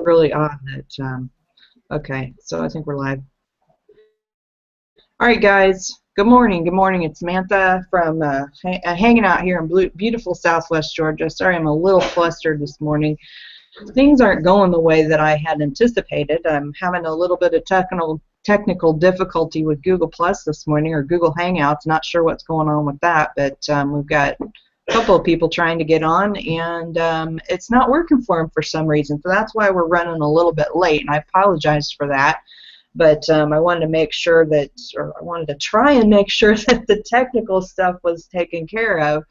really odd that, okay, so I think we're live. All right, guys. Good morning. Good morning. It's Samantha from hanging out here in beautiful Southwest Georgia. Sorry, I'm a little flustered this morning. Things aren't going the way that I had anticipated. I'm having a little bit of technical difficulty with Google Plus this morning, or Google Hangouts. Not sure what's going on with that, but we've got a couple of people trying to get on, and it's not working for them for some reason. So that's why we're running a little bit late, and I apologize for that. But I wanted to make sure that, or I wanted to try and make sure that the technical stuff was taken care of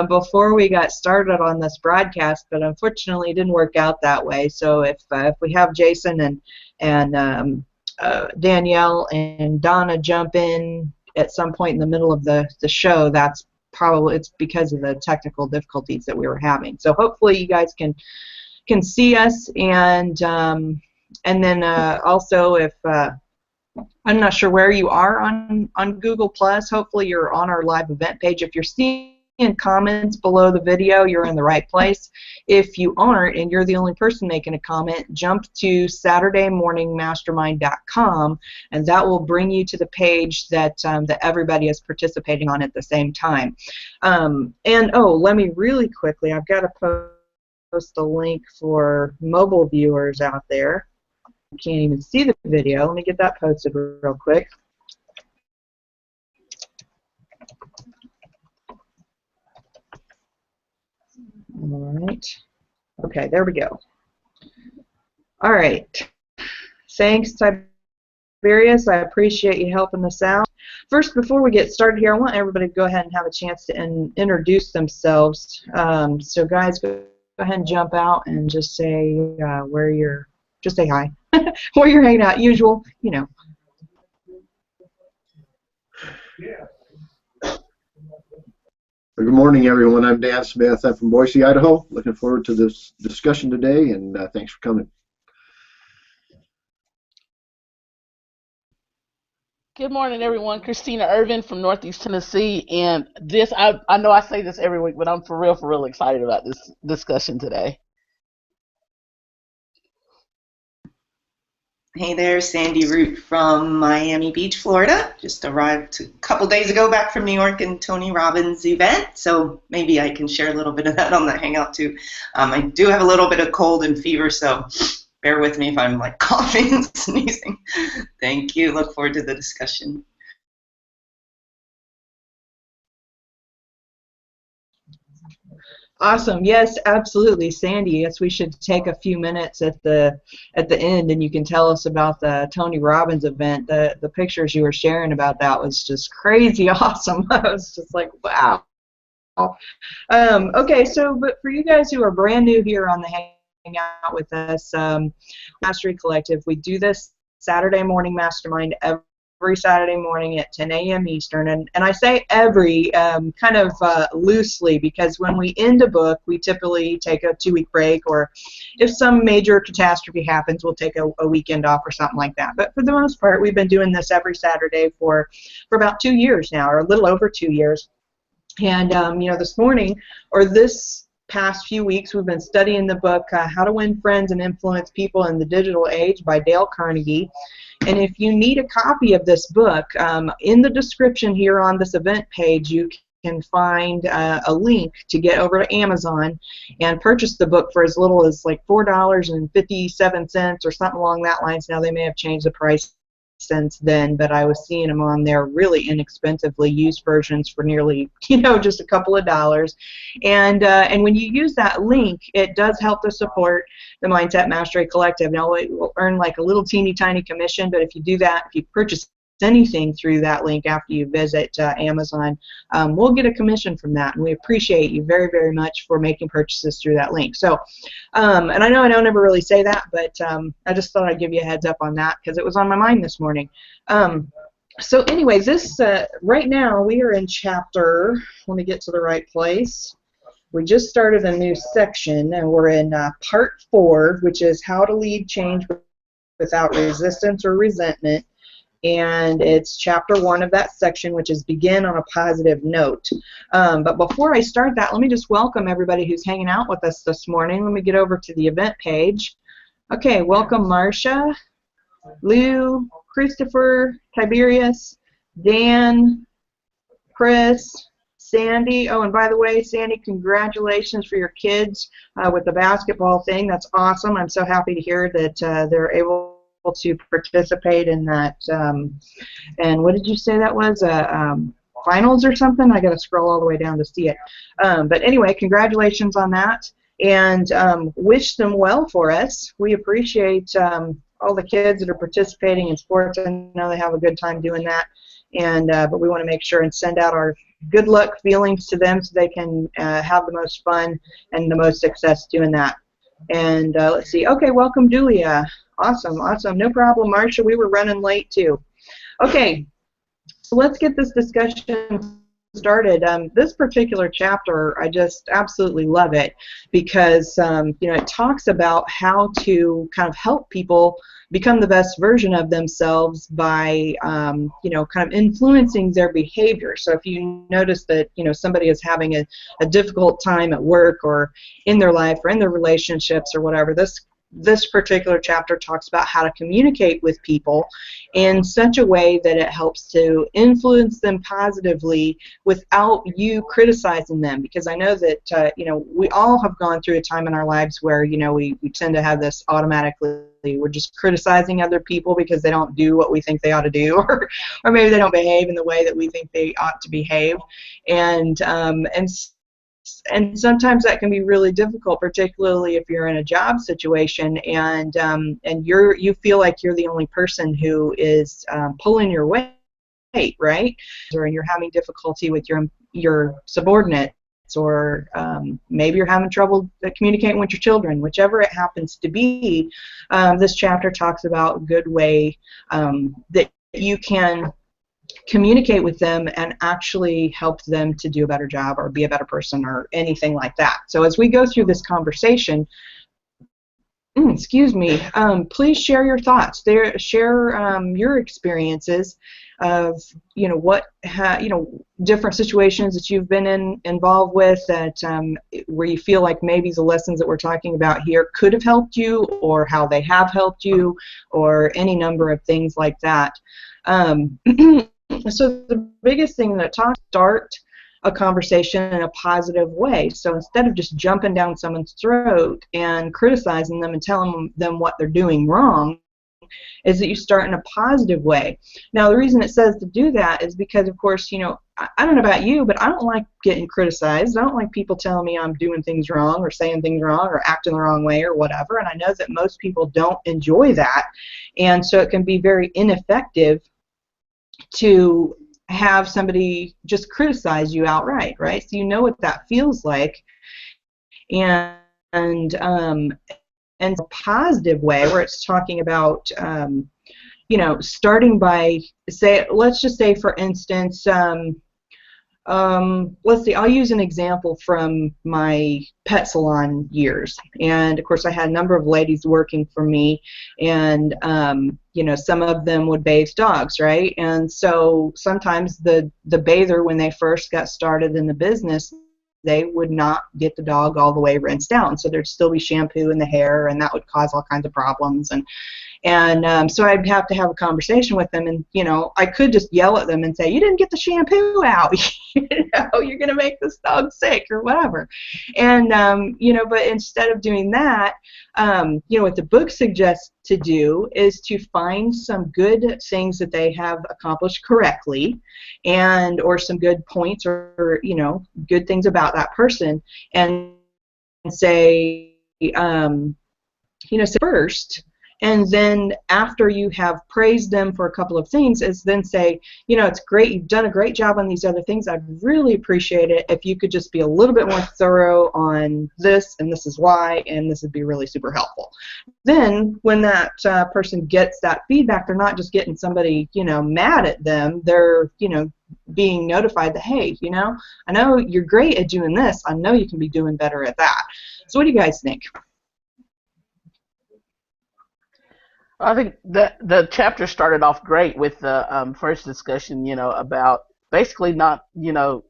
before we got started on this broadcast. But unfortunately, it didn't work out that way. So if we have Jason and Danielle and Donna jump in at some point in the middle of the show, that's probably, it's because of the technical difficulties that we were having. So hopefully you guys can see us, and then also, if I'm not sure where you are on Google Plus, hopefully you're on our live event page. If you're seeing comments below the video, you're in the right place. If you aren't, and you're the only person making a comment, jump to SaturdayMorningMastermind.com, and that will bring you to the page that that everybody is participating on at the same time. And oh, let me really quickly, I've got to post a link for mobile viewers out there. Can't even see the video. Let me get that posted real quick. All right. Okay, there we go. All right. Thanks, Tiberius. I appreciate you helping us out. First, before we get started here, I want everybody to go ahead and have a chance to introduce themselves. So, guys, go ahead and jump out and just say where you're. Just say hi. Where you're hanging out, usual, you know. Good morning, everyone. I'm Dan Smith. I'm from Boise, Idaho. Looking forward to this discussion today, and thanks for coming. Good morning, everyone. Christina Irvin from Northeast Tennessee, and this, I know I say this every week, but I'm for real excited about this discussion today. Hey there, Sandy Root from Miami Beach, Florida. Just arrived a couple days ago back from New York and Tony Robbins' event, so maybe I can share a little bit of that on the Hangout too. I do have a little bit of cold and fever, so bear with me if I'm like coughing and sneezing. Thank you. Look forward to the discussion. Awesome. Yes, absolutely, Sandy. Yes, we should take a few minutes at the end, and you can tell us about the Tony Robbins event. The pictures you were sharing about that was just crazy awesome. I was just like, wow. Okay, so but for you guys who are brand new here on the Hangout with us, Mastery Collective, we do this Saturday Morning Mastermind every Saturday morning at 10 a.m. Eastern, and I say every kind of loosely, because when we end a book, we typically take a 2-week break, or if some major catastrophe happens, we'll take a weekend off or something like that. But for the most part, we've been doing this every Saturday for about 2 years now, or a little over 2 years. And you know, this morning, or this past few weeks, we've been studying the book How to Win Friends and Influence People in the Digital Age by Dale Carnegie. And if you need a copy of this book, in the description here on this event page, you can find a link to get over to Amazon and purchase the book for as little as like $4.57 or something along that lines. Now, they may have changed the price since then, but I was seeing them on there really inexpensively, used versions for nearly, you know, just a couple of dollars. And when you use that link, it does help to support the Mindset Mastery Collective. Now, it will earn like a little teeny tiny commission, but if you do that, if you purchase anything through that link after you visit Amazon, we'll get a commission from that, and we appreciate you very, very much for making purchases through that link. So, and I know I don't ever really say that, but I just thought I'd give you a heads up on that because it was on my mind this morning. So anyways, this right now we are in chapter, let me get to the right place. We just started a new section, and we're in part 4, which is how to lead change without resistance or resentment. And it's chapter 1 of that section, which is begin on a positive note. But before I start that, let me just welcome everybody who's hanging out with us this morning. Let me get over to the event page. Okay, welcome Marcia, Lou, Christopher, Tiberius, Dan, Chris, Sandy. Oh, and by the way, Sandy, congratulations for your kids with the basketball thing. That's awesome. I'm so happy to hear that they're able to participate in that. And what did you say that was? Finals or something? I got to scroll all the way down to see it. But anyway, congratulations on that. And wish them well for us. We appreciate all the kids that are participating in sports. I know they have a good time doing that. And but we want to make sure and send out our good luck feelings to them so they can have the most fun and the most success doing that. And let's see. Okay, welcome, Julia. Awesome, awesome. No problem, Marcia. We were running late too. Okay, so let's get this discussion started. This particular chapter, I just absolutely love it because you know, it talks about how to kind of help people become the best version of themselves by you know, kind of influencing their behavior. So if you notice that, you know, somebody is having a difficult time at work or in their life or in their relationships or whatever, this particular chapter talks about how to communicate with people in such a way that it helps to influence them positively without you criticizing them. Because I know that you know, we all have gone through a time in our lives where, you know, we tend to have this automatically, we're just criticizing other people because they don't do what we think they ought to do, or maybe they don't behave in the way that we think they ought to behave, and sometimes that can be really difficult, particularly if you're in a job situation and you feel like you're the only person who is pulling your weight, right? Or you're having difficulty with your subordinates, or maybe you're having trouble communicating with your children. Whichever it happens to be, this chapter talks about a good way that you can communicate with them and actually help them to do a better job or be a better person or anything like that. So as we go through this conversation, excuse me, please share your thoughts. Share your experiences of, you know, what you know, different situations that you've been involved with that where you feel like maybe the lessons that we're talking about here could have helped you, or how they have helped you, or any number of things like that. So the biggest thing that start a conversation in a positive way. So instead of just jumping down someone's throat and criticizing them and telling them what they're doing wrong, is that you start in a positive way. Now, the reason it says to do that is because, of course, you know, I don't know about you, but I don't like getting criticized. I don't like people telling me I'm doing things wrong or saying things wrong or acting the wrong way or whatever, and I know that most people don't enjoy that, and so it can be very ineffective to have somebody just criticize you outright, right? So you know what that feels like, and a positive way where it's talking about you know, starting by, say, let's just say, for instance, let's see, I'll use an example from my pet salon years. And of course I had a number of ladies working for me, and you know, some of them would bathe dogs, right? And so sometimes the bather, when they first got started in the business, they would not get the dog all the way rinsed down. So there'd still be shampoo in the hair, and that would cause all kinds of problems. And so I'd have to have a conversation with them, and, you know, I could just yell at them and say, you didn't get the shampoo out, you know, you're going to make this dog sick or whatever. And, you know, but instead of doing that, you know, what the book suggests to do is to find some good things that they have accomplished correctly, and or some good points, or, you know, good things about that person, and say, you know, say first. And then after you have praised them for a couple of things, is then say, you know, it's great, you've done a great job on these other things. I'd really appreciate it if you could just be a little bit more thorough on this, and this is why, and this would be really super helpful. Then when that person gets that feedback, they're not just getting somebody, you know, mad at them. They're, you know, being notified that, hey, you know, I know you're great at doing this. I know you can be doing better at that. So what do you guys think? I think that the chapter started off great with the first discussion, you know, about basically not, you know,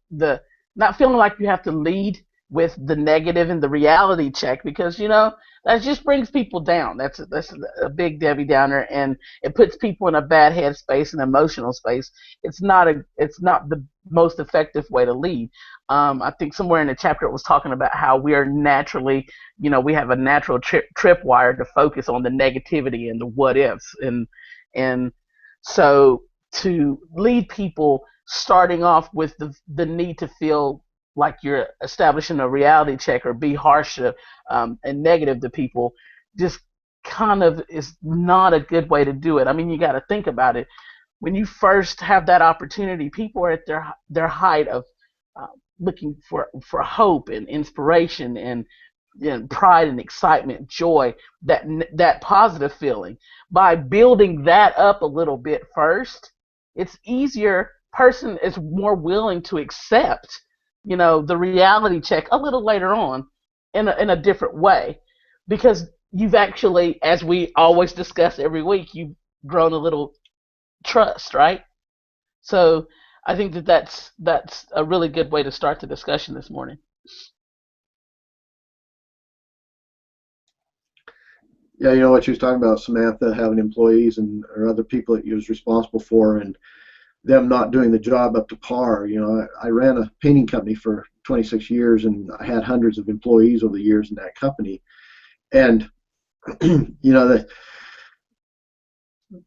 not feeling like you have to lead with the negative and the reality check, because, you know, that just brings people down. That's a big Debbie Downer, and it puts people in a bad headspace and emotional space. It's not the most effective way to lead. I think somewhere in the chapter it was talking about how we are naturally, we have a natural tripwire to focus on the negativity and the what ifs, and so to lead people starting off with the need to feel like you're establishing a reality check or be harsh and negative to people just kind of is not a good way to do it. I mean, you got to think about it. When you first have that opportunity, people are at their height of looking for hope and inspiration and pride and excitement, joy, that positive feeling. By building that up a little bit first, it's easier. Person is more willing to accept, the reality check a little later on in a different way, because you've actually, as we always discuss every week, you've grown a little trust, right? So I think that's a really good way to start the discussion this morning. Yeah, you know what she was talking about, Samantha, having employees or other people that you was responsible for, and them not doing the job up to par. I ran a painting company for 26 years, and I had hundreds of employees over the years in that company. And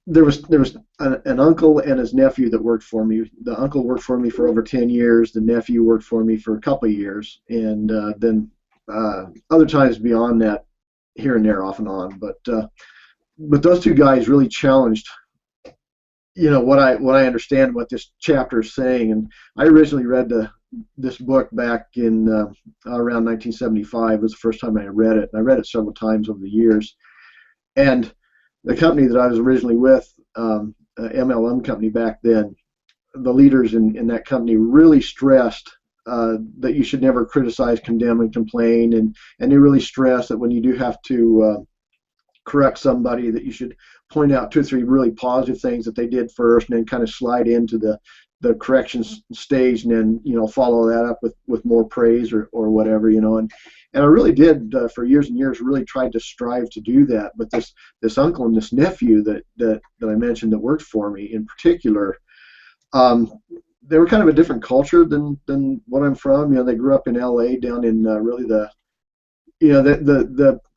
there was an uncle and his nephew that worked for me. The uncle worked for me for over 10 years. The nephew worked for me for a couple of years, and then other times beyond that, here and there, off and on. But those two guys really challenged what I understand what this chapter is saying. And I originally read this book back in around 1975. It was the first time I read it, and I read it several times over the years. And the company that I was originally with, MLM company back then, the leaders in that company really stressed that you should never criticize, condemn, and complain, and they really stressed that when you do have to correct somebody, that you should point out 2 or 3 really positive things that they did first, and then kind of slide into the correction stage, and then follow that up with more praise or whatever, and I really did for years and years really tried to strive to do that. But this uncle and this nephew that I mentioned that worked for me in particular, they were kind of a different culture than what I'm from. They grew up in LA, down in really the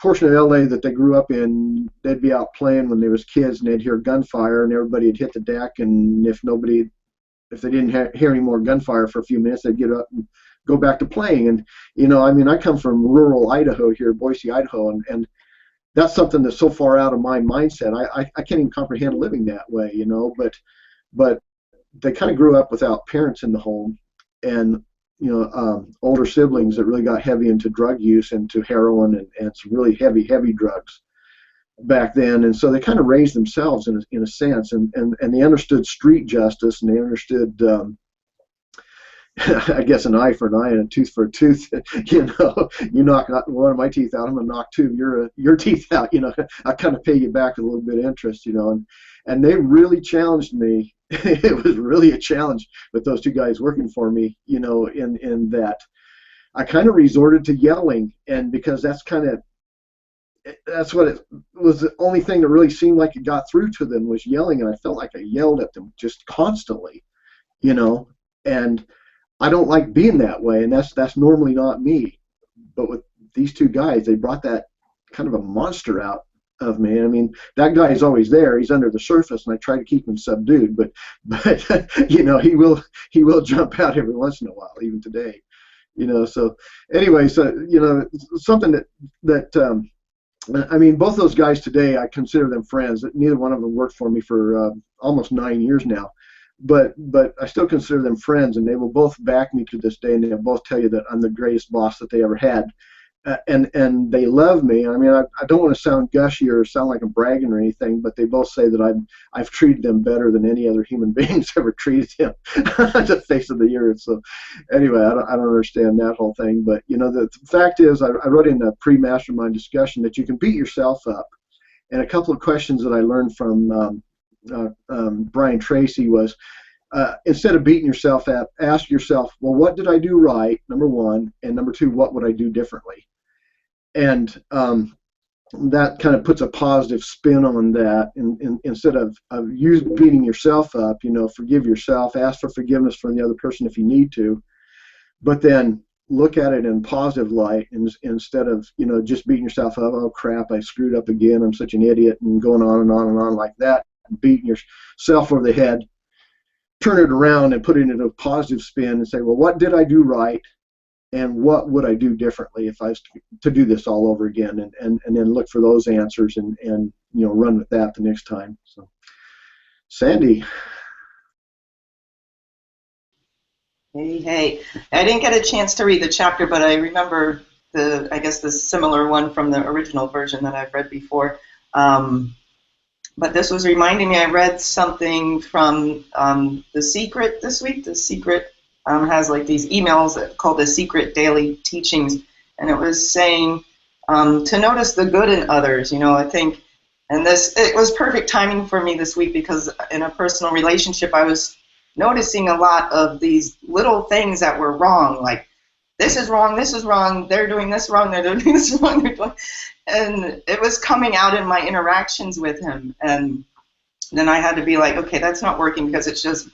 portion of LA that they grew up in. They'd be out playing when they was kids, and they'd hear gunfire, and everybody would hit the deck, and if they didn't hear any more gunfire for a few minutes, they'd get up and go back to playing. And I come from rural Idaho here, Boise, Idaho, and that's something that's so far out of my mindset. I can't even comprehend living that way, but they kind of grew up without parents in the home, and older siblings that really got heavy into drug use, into heroin and some really heavy drugs back then. And so they kind of raised themselves in a sense, and they understood street justice, and they understood I guess an eye for an eye and a tooth for a tooth. You knock one of my teeth out, I'm gonna knock 2 of your teeth out. I kind of pay you back with a little bit of interest. And they really challenged me. It was really a challenge with those 2 guys working for me. In that I kind of resorted to yelling, and because that's what it was, the only thing that really seemed like it got through to them was yelling, and I felt like I yelled at them just constantly. And I don't like being that way, and that's normally not me. But with these 2 guys, they brought that kind of a monster out of me. I mean, that guy is always there. He's under the surface, and I try to keep him subdued. But he will jump out every once in a while, even today. So anyway, something that I mean, both those guys today, I consider them friends. Neither one of them worked for me for almost 9 years now. But I still consider them friends, and they will both back me to this day, and they'll both tell you that I'm the greatest boss that they ever had. And they love me. I mean, I don't want to sound gushy or sound like I'm bragging or anything, but they both say that I've treated them better than any other human beings ever treated them on the face of the earth. So anyway, I don't understand that whole thing. But, the fact is, I wrote in a pre-mastermind discussion that you can beat yourself up. And a couple of questions that I learned from Brian Tracy was, instead of beating yourself up, ask yourself, well, what did I do right, number one, and number two, what would I do differently? And that kind of puts a positive spin on that, instead of you beating yourself up. Forgive yourself, ask for forgiveness from the other person if you need to, but then look at it in positive light, instead of just beating yourself up. Oh crap, I screwed up again, I'm such an idiot, and going on and on and on like that, beating yourself over the head. Turn it around and put it into a positive spin and say, well, what did I do right? And what would I do differently if I was to do this all over again? And then look for those answers, and run with that the next time. So, Sandy. Hey. I didn't get a chance to read the chapter, but I remember I guess the similar one from the original version that I've read before. But this was reminding me, I read something from The Secret this week. The Secret has like these emails called The Secret Daily Teachings, and it was saying to notice the good in others. I think, and it was perfect timing for me this week, because in a personal relationship I was noticing a lot of these little things that were wrong, like this is wrong, they're doing this wrong, they're doing this wrong, and it was coming out in my interactions with him. And then I had to be like, okay, that's not working, because it's just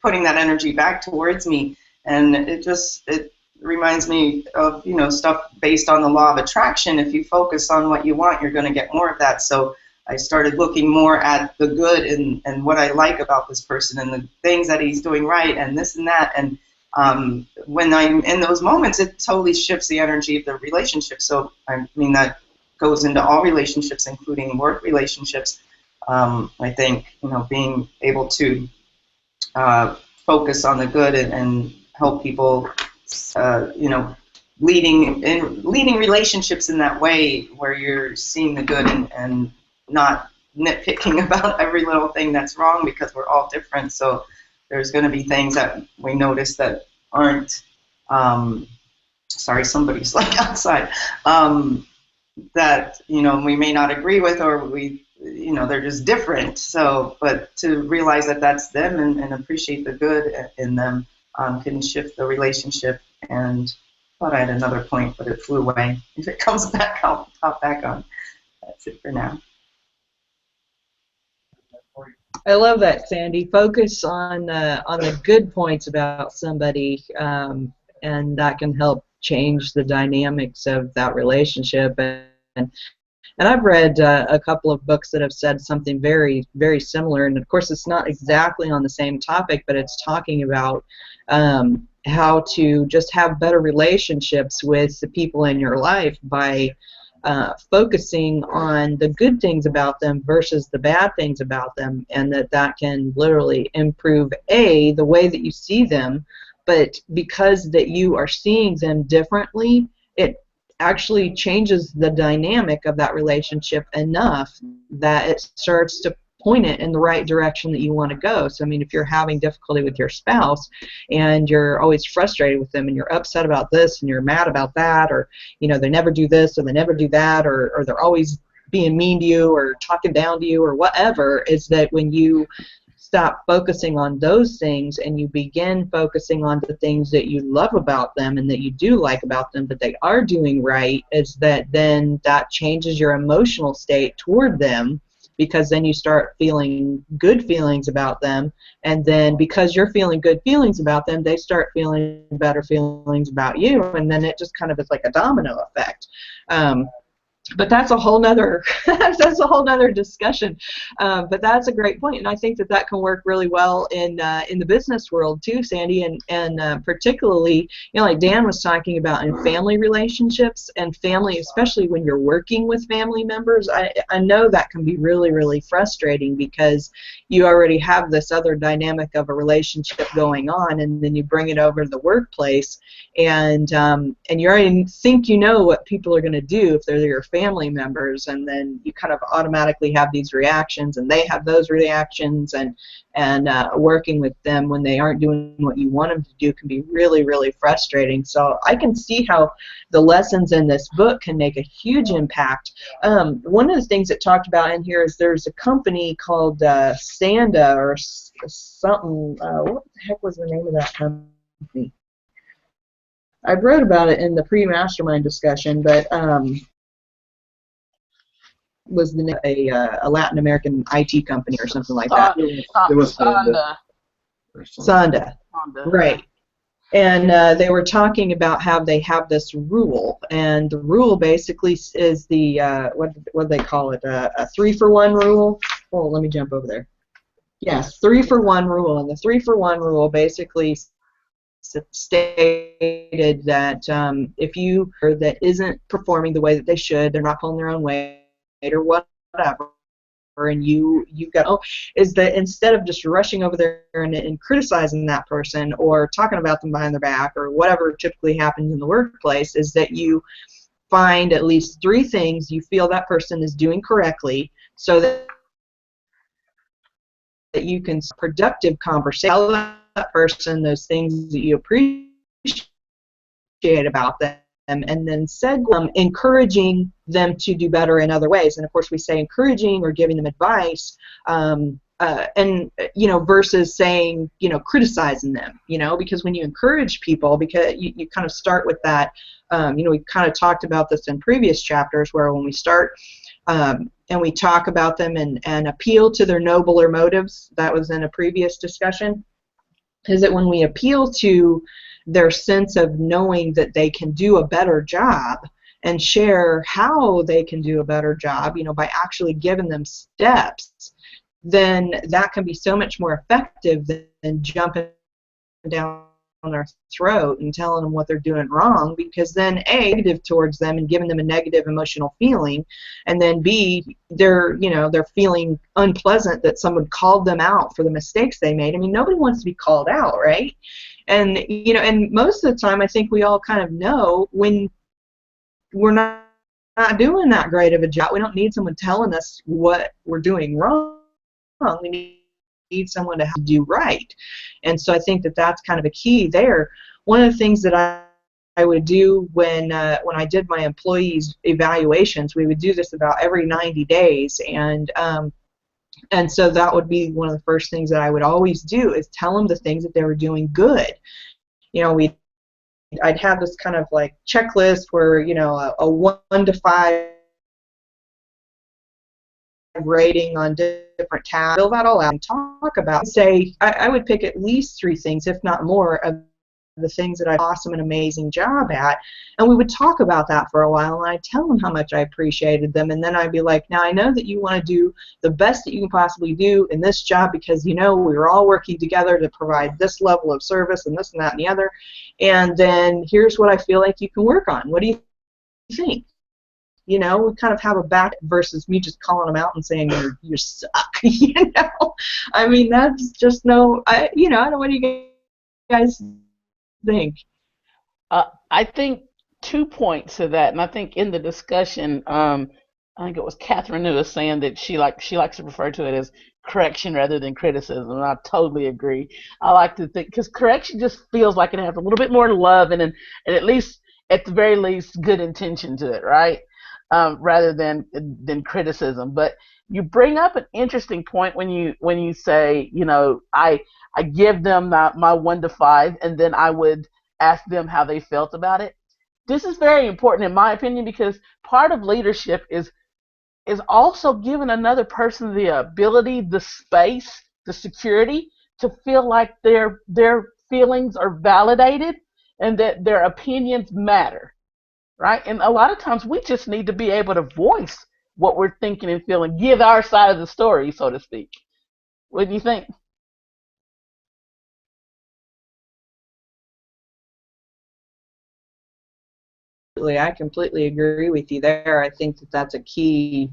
putting that energy back towards me. And it reminds me of stuff based on the law of attraction. If you focus on what you want, you're going to get more of that. So I started looking more at the good and what I like about this person and the things that he's doing right and this and that. And when I'm in those moments, it totally shifts the energy of the relationship. So I mean, that goes into all relationships, including work relationships. I think being able to focus on the good and help people, leading relationships in that way, where you're seeing the good and not nitpicking about every little thing that's wrong, because we're all different. So there's going to be things that we notice that aren't, sorry, somebody's like outside, that, we may not agree with, or they're just different. So, but to realize that that's them and appreciate the good in them can shift the relationship. And I thought I had another point, but it flew away. If it comes back, I'll pop back on. That's it for now. I love that, Sandy. Focus on the good points about somebody, and that can help change the dynamics of that relationship. And I've read a couple of books that have said something very, very similar. And of course, it's not exactly on the same topic, but it's talking about how to just have better relationships with the people in your life by focusing on the good things about them versus the bad things about them, and that can literally improve the way that you see them, but because that you are seeing them differently, it actually changes the dynamic of that relationship enough that it starts to point it in the right direction that you want to go. So, I mean, if you're having difficulty with your spouse and you're always frustrated with them and you're upset about this and you're mad about that, or, they never do this or they never do that, or they're always being mean to you or talking down to you or whatever, is that when you stop focusing on those things and you begin focusing on the things that you love about them and that you do like about them, that they are doing right, is that then that changes your emotional state toward them, because then you start feeling good feelings about them, and then because you're feeling good feelings about them, they start feeling better feelings about you, and then it just kind of is like a domino effect. But that's a whole nother discussion. But that's a great point, and I think that can work really well in the business world too, Sandy, and particularly, like Dan was talking about, in family relationships and family, especially when you're working with family members. I know that can be really, really frustrating, because you already have this other dynamic of a relationship going on, and then you bring it over to the workplace, and you already think what people are going to do if they're your family members, and then you kind of automatically have these reactions, and they have those reactions, and working with them when they aren't doing what you want them to do can be really, really frustrating. So I can see how the lessons in this book can make a huge impact. One of the things it talked about in here is there's a company called Sanda or something. What the heck was the name of that company? I wrote about it in the pre-mastermind discussion, but was the name of a Latin American IT company or something like that. It was Sonda. Sonda, Sonda, right. And they were talking about how they have this rule, and the rule basically is the what do they call it? A 3-for-1 rule. Oh, let me jump over there. Yes, 3-for-1 rule, and the 3-for-1 rule basically stated that if you or that isn't performing the way that they should, they're not pulling their own weight or whatever, and you've got is that instead of just rushing over there and criticizing that person or talking about them behind their back or whatever typically happens in the workplace, is that you find at least 3 things you feel that person is doing correctly, so that you can productive conversation, tell that person those things that you appreciate about them, and then encouraging them to do better in other ways. And of course, we say encouraging or giving them advice, and versus saying, criticizing them, because when you encourage people, because you kind of start with that, we kind of talked about this in previous chapters, where when we start and we talk about them and appeal to their nobler motives, that was in a previous discussion, is that when we appeal to their sense of knowing that they can do a better job and share how they can do a better job, by actually giving them steps, then that can be so much more effective than jumping down their throat and telling them what they're doing wrong, because then A, negative towards them and giving them a negative emotional feeling, and then B, they're feeling unpleasant that someone called them out for the mistakes they made. I mean, nobody wants to be called out, right? And and most of the time I think we all kind of know when we're not doing that great of a job. We don't need someone telling us what we're doing wrong. We need someone to do right. And so I think that that's kind of a key there. One of the things that I would do when I did my employees evaluations, we would do this about every 90 days, and so that would be one of the first things that I would always do, is tell them the things that they were doing good. I'd have this kind of like checklist where a 1 to 5 rating on different tasks, fill that all out and talk about, say, I would pick at least 3 things, if not more, of the things that I did an awesome and amazing job at, and we would talk about that for a while, and I'd tell them how much I appreciated them, and then I'd be like, now I know that you want to do the best that you can possibly do in this job, because we were all working together to provide this level of service and this and that and the other, and then here's what I feel like you can work on. What do you think? We kind of have a back versus me just calling them out and saying you suck. I mean, that's just I don't know, what do you guys think? I think 2 points to that, and I think in the discussion, I think it was Catherine who was saying that she likes to refer to it as correction rather than criticism, and I totally agree. I like to think, because correction just feels like it has a little bit more love and at least, at the very least, good intention to it, right? Rather than criticism. But you bring up an interesting point when you say, I give them my 1 to 5, and then I would ask them how they felt about it. This is very important in my opinion, because part of leadership is also giving another person the ability, the space, the security to feel like their feelings are validated and that their opinions matter. Right? And a lot of times we just need to be able to voice what we're thinking and feeling, give our side of the story, so to speak. What do you think? I completely agree with you there. I think that that's a key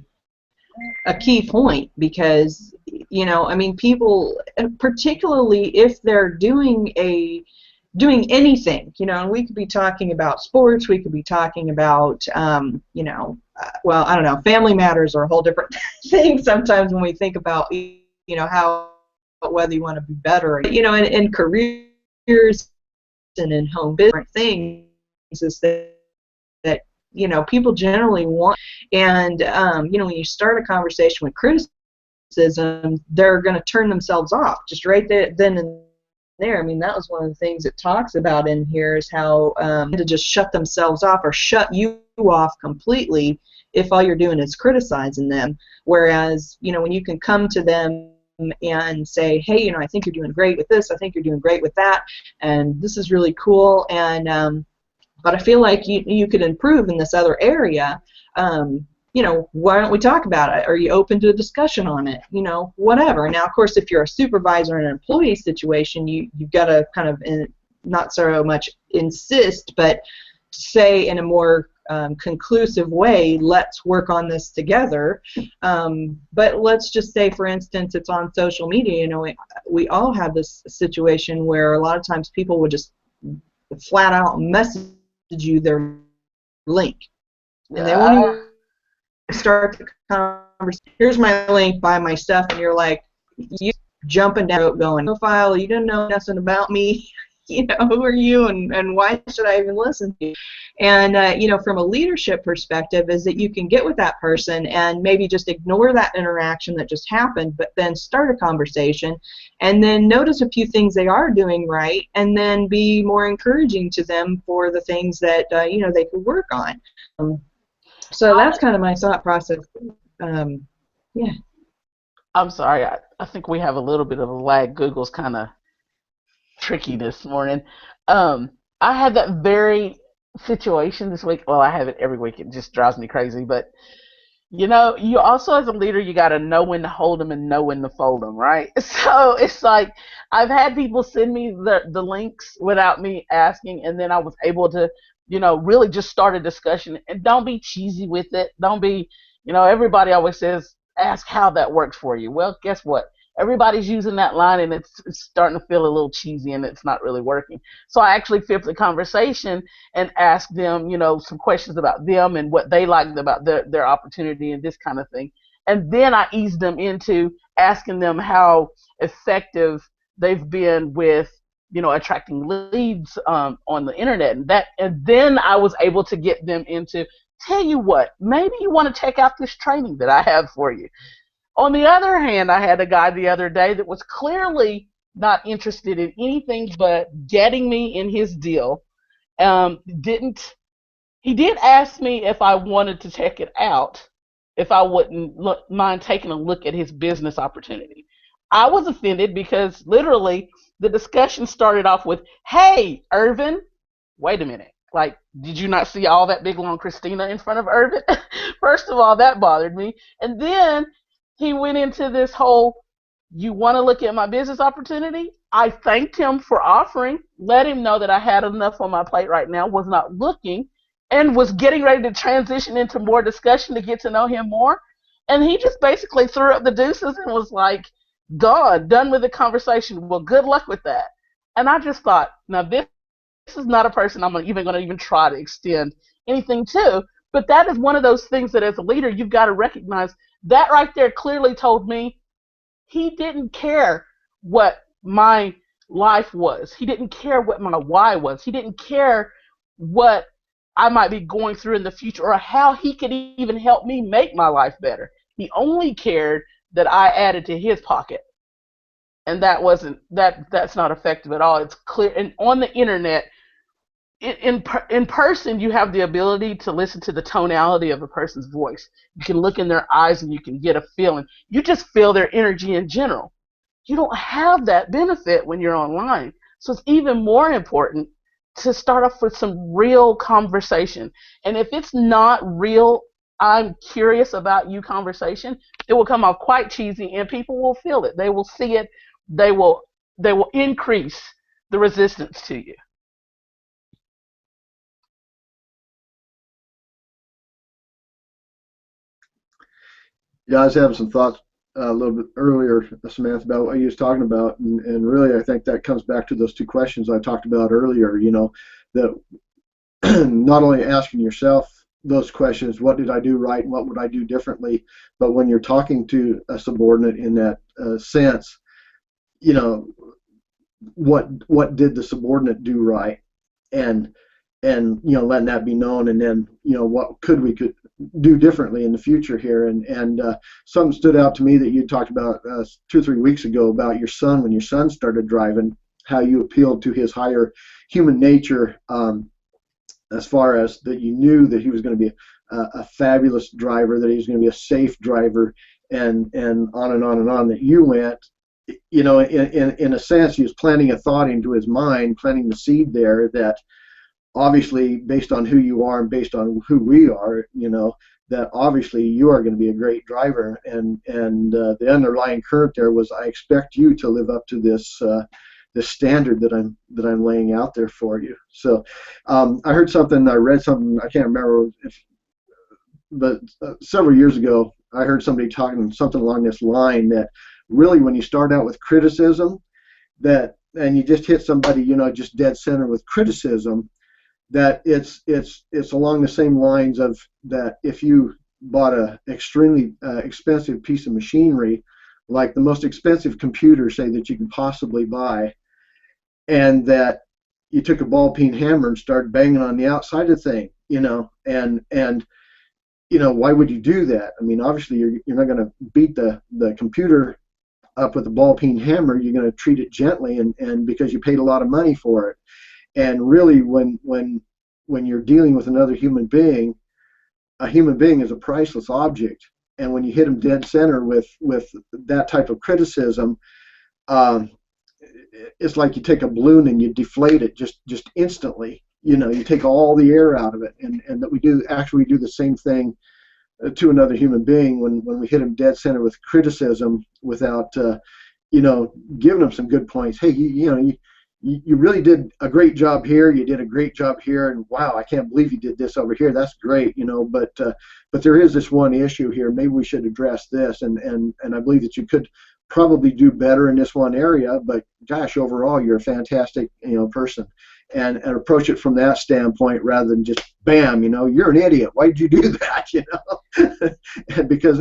point, because I mean, people, particularly if they're doing anything, and we could be talking about sports, we could be talking about, well, I don't know, family matters are a whole different thing sometimes when we think about, how, whether you want to be better, in careers and in home business, different things, is that people generally want, and, when you start a conversation with criticism, they're going to turn themselves off just right there, then and there. I mean, that was one of the things it talks about in here, is how to just shut themselves off or shut you off completely if all you're doing is criticizing them. Whereas, you know, when you can come to them and say, hey, you know, I think you're doing great with this, I think you're doing great with that, and this is really cool, and but I feel like you could improve in this other area. You know, why don't we talk about it? Are you open to a discussion on it? You know, whatever. Now, of course, if you're a supervisor in an employee situation, you've got to kind of not so much insist, but say in a more conclusive way, let's work on this together. But let's just say, for instance, it's on social media. You know, we all have this situation where a lot of times people would just flat out message you their link, and they won't even start the conversation. Here's my link, buy my stuff, and you're like, you jumping down, going, profile, you didn't know nothing about me. You know, who are you, and why should I even listen to you? And you know, from a leadership perspective, is that you can get with that person and maybe just ignore that interaction that just happened, but then start a conversation, and then notice a few things they are doing right, and then be more encouraging to them for the things that you know, they could work on. So that's kind of my thought process. Yeah. I'm sorry. I think we have a little bit of a lag. Google's kind of tricky this morning. I had that very situation this week. Well, I have it every week. It just drives me crazy. But, you know, you also, as a leader, you got to know when to hold them and know when to fold them, right? So it's like I've had people send me the links without me asking, and then I was able to, you know, really just start a discussion. And don't be cheesy with it. Don't be, you know, everybody always says, ask how that works for you. Well, guess what? Everybody's using that line, and it's starting to feel a little cheesy, and it's not really working. So I actually flipped the conversation and asked them, you know, some questions about them and what they liked about their opportunity and this kind of thing. And then I eased them into asking them how effective they've been with, you know, attracting leads on the internet. And then I was able to get them into, tell you what, maybe you want to check out this training that I have for you. On the other hand, I had a guy the other day that was clearly not interested in anything but getting me in his deal. He did ask me if I wanted to check it out, if I wouldn't mind taking a look at his business opportunity. I was offended because literally the discussion started off with, hey, Irvin, wait a minute. Like, did you not see all that big long Christina in front of Irvin? First of all, that bothered me. And then he went into this whole, you want to look at my business opportunity? I thanked him for offering, let him know that I had enough on my plate right now, was not looking, and was getting ready to transition into more discussion to get to know him more. And he just basically threw up the deuces and was like, done with the conversation. Well, good luck with that. And I just thought, now this is not a person I'm even going to try to extend anything to. But that is one of those things that as a leader, you've got to recognize. That right there clearly told me he didn't care what my life was. He didn't care what my why was. He didn't care what I might be going through in the future or how he could even help me make my life better. He only cared that I added to his pocket. And that's not effective at all. It's clear. And on the internet, in person, you have the ability to listen to the tonality of a person's voice. You can look in their eyes and you can get a feeling. You just feel their energy in general. You don't have that benefit when you're online. So it's even more important to start off with some real conversation. And if it's not real, I'm curious about you conversation, it will come off quite cheesy and people will feel it. They will see it. They will increase the resistance to you. Yeah, I was having some thoughts a little bit earlier, Samantha, about what you was talking about, and really I think that comes back to those two questions I talked about earlier, you know, that not only asking yourself those questions, what did I do right and what would I do differently, but when you're talking to a subordinate in that sense, you know, what did the subordinate do right, and you know, letting that be known, and then, you know, what could do differently in the future here. And something stood out to me that you talked about 2 or 3 weeks ago about your son, when your son started driving, how you appealed to his higher human nature, as far as that you knew that he was going to be a fabulous driver, that he was going to be a safe driver, and on and on and on that you went. You know, in a sense, he was planting a thought into his mind, planting the seed there that obviously, based on who you are and based on who we are, you know, that obviously you are going to be a great driver. And the underlying current there was, I expect you to live up to this this standard that I'm laying out there for you. So I heard something, I read something, I can't remember but several years ago, I heard somebody talking something along this line, that really when you start out with criticism, and you just hit somebody, you know, just dead center with criticism, that it's along the same lines of that if you bought a extremely expensive piece of machinery, like the most expensive computer, say, that you can possibly buy, and that you took a ball peen hammer and started banging on the outside of the thing, you know, and you know, why would you do that? I mean, obviously you're not going to beat the computer up with a ball peen hammer. You're going to treat it gently, and because you paid a lot of money for it. And really, when you're dealing with another human being, a human being is a priceless object. And when you hit them dead center with that type of criticism, it's like you take a balloon and you deflate it just instantly. You know, you take all the air out of it, and that we do the same thing to another human being when we hit them dead center with criticism without you know, giving them some good points. Hey, you know, you really did a great job here. You did a great job here, and wow, I can't believe you did this over here. That's great, you know. But there is this one issue here. Maybe we should address this, and I believe that you could probably do better in this one area. But gosh, overall, you're a fantastic, you know, person, and approach it from that standpoint rather than just bam, you know, you're an idiot. Why did you do that, you know? And because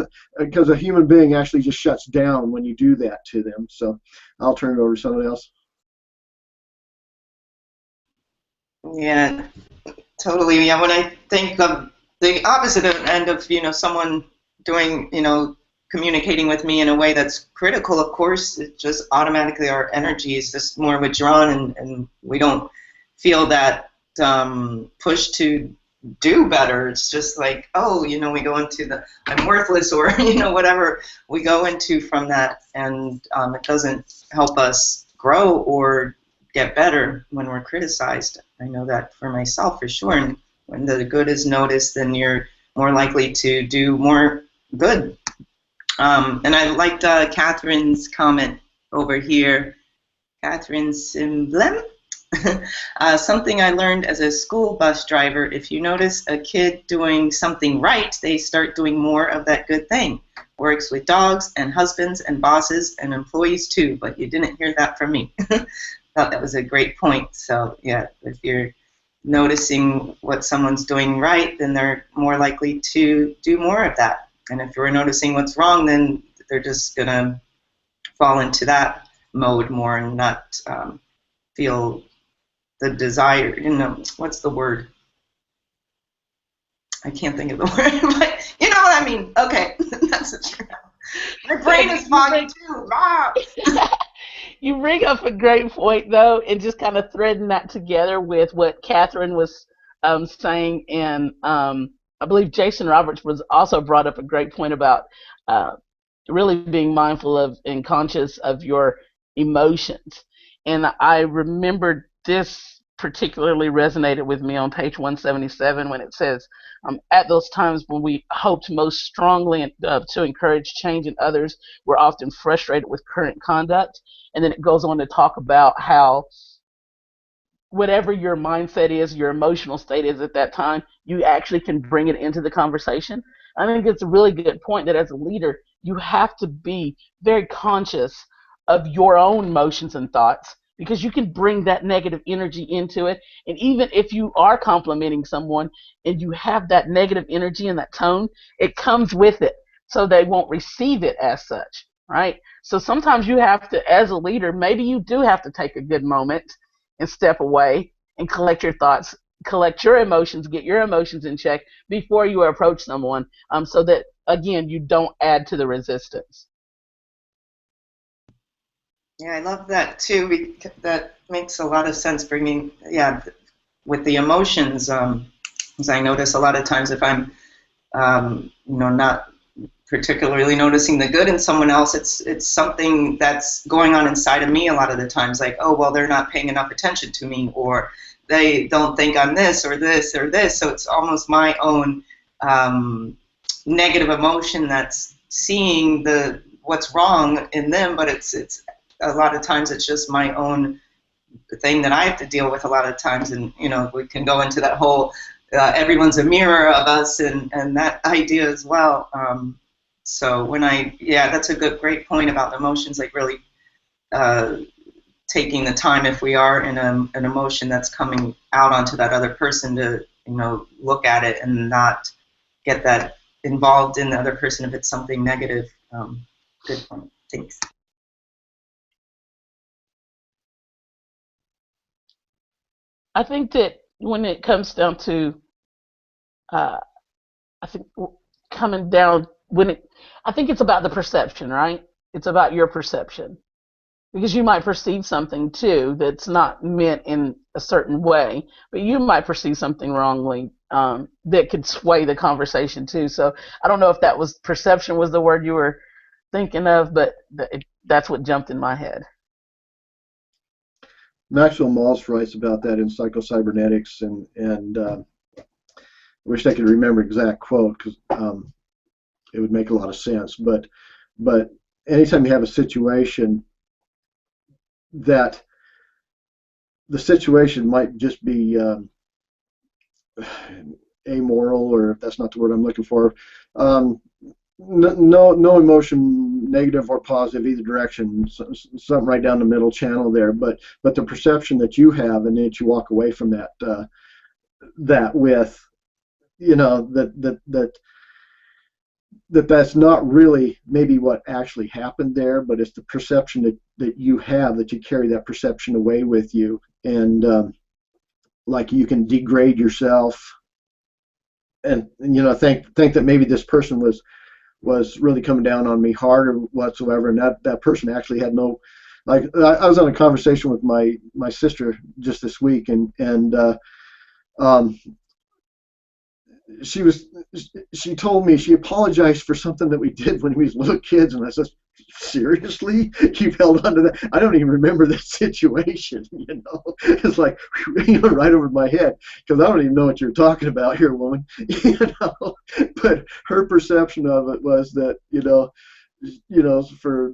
a human being actually just shuts down when you do that to them. So I'll turn it over to someone else. Yeah, totally. Yeah, when I think of the opposite end of, you know, someone doing, you know, communicating with me in a way that's critical, of course, it just automatically our energy is just more withdrawn, and we don't feel that push to do better. It's just like, oh, you know, we go into the I'm worthless, or, you know, whatever we go into from that, and it doesn't help us grow or get better when we're criticized. I know that for myself for sure. And when the good is noticed, then you're more likely to do more good. And I liked Catherine's comment over here. Catherine Simblem. Something I learned as a school bus driver: if you notice a kid doing something right, they start doing more of that good thing. Works with dogs and husbands and bosses and employees too, but you didn't hear that from me. Thought that was a great point. So yeah, if you're noticing what someone's doing right, then they're more likely to do more of that. And if you're noticing what's wrong, then they're just gonna fall into that mode more and not feel the desire. You know, what's the word? I can't think of the word, but you know what I mean. Okay, that's it. My brain is foggy too. You bring up a great point, though, and just kind of threading that together with what Catherine was saying, and I believe Jason Roberts was also brought up a great point about really being mindful of and conscious of your emotions. And I remembered this particularly resonated with me on page 177 when it says, at those times when we hoped most strongly to encourage change in others, we're often frustrated with current conduct. And then it goes on to talk about how whatever your mindset is, your emotional state is at that time, you actually can bring it into the conversation. I think it's a really good point that as a leader, you have to be very conscious of your own emotions and thoughts, because you can bring that negative energy into it. And even if you are complimenting someone and you have that negative energy and that tone, it comes with it, so they won't receive it as such, right? So sometimes you have to, as a leader, maybe you do have to take a good moment and step away and collect your thoughts, collect your emotions, get your emotions in check before you approach someone, so that, again, you don't add to the resistance. Yeah, I love that too. That makes a lot of sense, bringing, yeah, with the emotions. As I notice a lot of times if I'm not particularly noticing the good in someone else. It's something that's going on inside of me a lot of the times, like, oh, well, they're not paying enough attention to me, or they don't think I'm this or this or this. So it's almost my own negative emotion that's seeing what's wrong in them, but it's a lot of times it's just my own thing that I have to deal with a lot of times. And we can go into that whole everyone's a mirror of us and that idea as well. So that's a great point about emotions, like really taking the time, if we are in an emotion that's coming out onto that other person, to look at it and not get that involved in the other person if it's something negative. Good point. Thanks. I think that when it comes down to, I think coming down I think it's about the perception, right? It's about your perception, because you might perceive something too that's not meant in a certain way, but you might perceive something wrongly that could sway the conversation too. So I don't know if that was perception was the word you were thinking of, but that's what jumped in my head. Maxwell Maltz writes about that in Psycho-Cybernetics, and I wish I could remember exact quote, because it would make a lot of sense. But anytime you have a situation that the situation might just be amoral, or if that's not the word I'm looking for, no emotion, negative or positive, either direction, something right down the middle channel there. But the perception that you have, and that you walk away from that with, that's not really maybe what actually happened there, but it's the perception that you have, that you carry that perception away with you, and like you can degrade yourself, and think that maybe this person was really coming down on me hard or whatsoever, and that person actually had no, like, I was on a conversation with my sister just this week, and she told me she apologized for something that we did when we was little kids, and I said, seriously, you've held on to that? I don't even remember that situation. It's like right over my head, because I don't even know what you're talking about here, woman. But her perception of it was that for